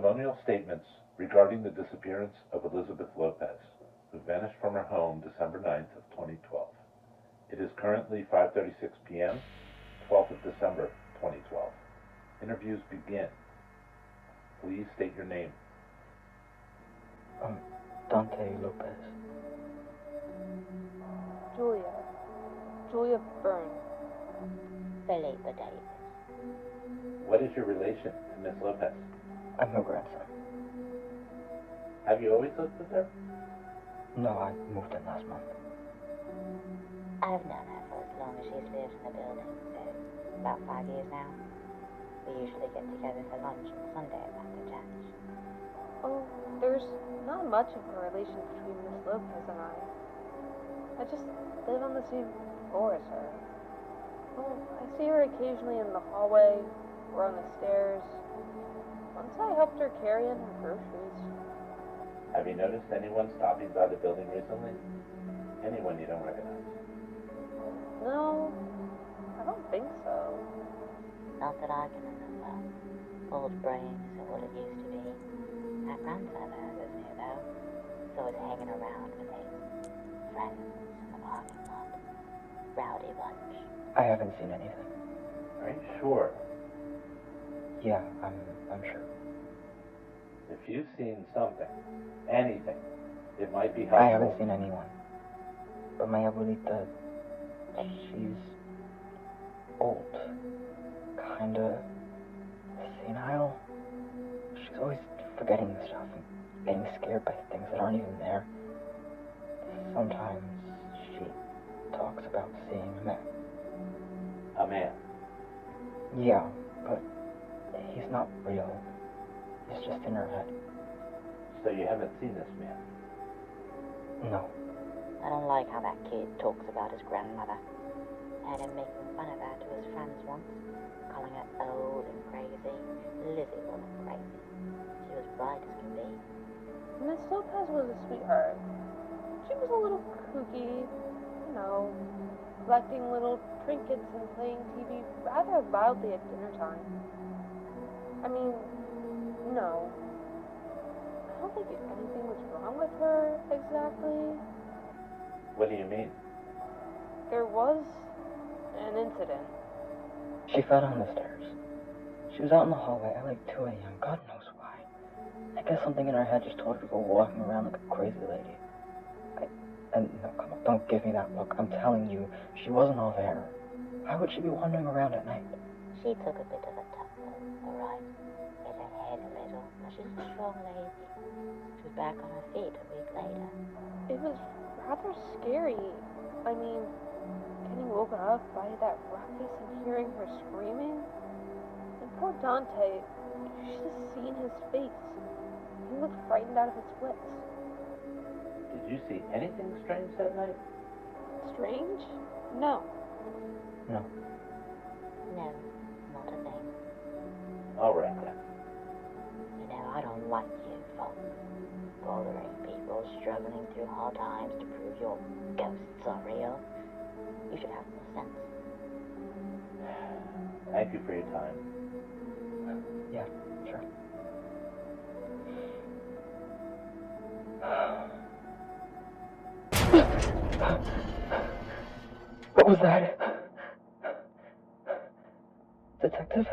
testimonial statements regarding the disappearance of Elizabeth Lopez, who vanished from her home December 9th of 2012. It is currently 5:36 p.m., 12th of December, 2012. Interviews begin. Please state your name. Dante Lopez. Julia Byrne. Felipe Davis. What is your relation to Miss Lopez? I'm her grandson. Have you always lived with her? No, I moved in last month. I've known her for as long as she's lived in the building, so about 5 years now. We usually get together for lunch on Sundays after church. Oh, there's not much of a relation between Miss Lopez and I. I just live on the same floor as her. Well, I see her occasionally in the hallway or on the stairs. Once I helped her carry in her groceries. Have you noticed anyone stopping by the building recently? Anyone you don't recognize? No, I don't think so. Not that I can remember. Old brains are what it used to be. My grandfather was new though, so was hanging around with his friends in the parking lot. Rowdy bunch. I haven't seen anything. Are you sure? Yeah, I'm sure. If you've seen something, anything, it might be helpful. I haven't seen anyone. But my abuelita, she's old. Kinda senile. She's always forgetting stuff and getting scared by things that aren't even there. Sometimes she talks about seeing a man. A man? Yeah, but he's not real. He's just in her head. So you haven't seen this man? No. I don't like how that kid talks about his grandmother. Had him making fun of her to his friends once, calling her old and crazy. Lizzie wasn't crazy. She was bright as can be. Miss Lopez was a sweetheart. She was a little kooky, collecting little trinkets and playing TV rather loudly at dinner time. I mean, no. I don't think anything was wrong with her, exactly. What do you mean? There was an incident. She fell down the stairs. She was out in the hallway at like 2 a.m. God knows why. I guess something in her head just told her to go walking around like a crazy lady. No, come on, don't give me that look. I'm telling you, she wasn't all there. Why would she be wandering around at night? She took a bit of a tumble, alright. Hit her head a little, but she's a strong lady. She was back on her feet a week later. It was rather scary. I mean, getting woken up by that ruckus and hearing her screaming. And poor Dante, you should have seen his face. He looked frightened out of his wits. Did you see anything strange that night? Strange? No. No. No, not a thing. All right then. I don't like you folks. Bothering people struggling through hard times to prove your ghosts are real. You should have more sense. Thank you for your time. Yeah, sure. What was that? Detective?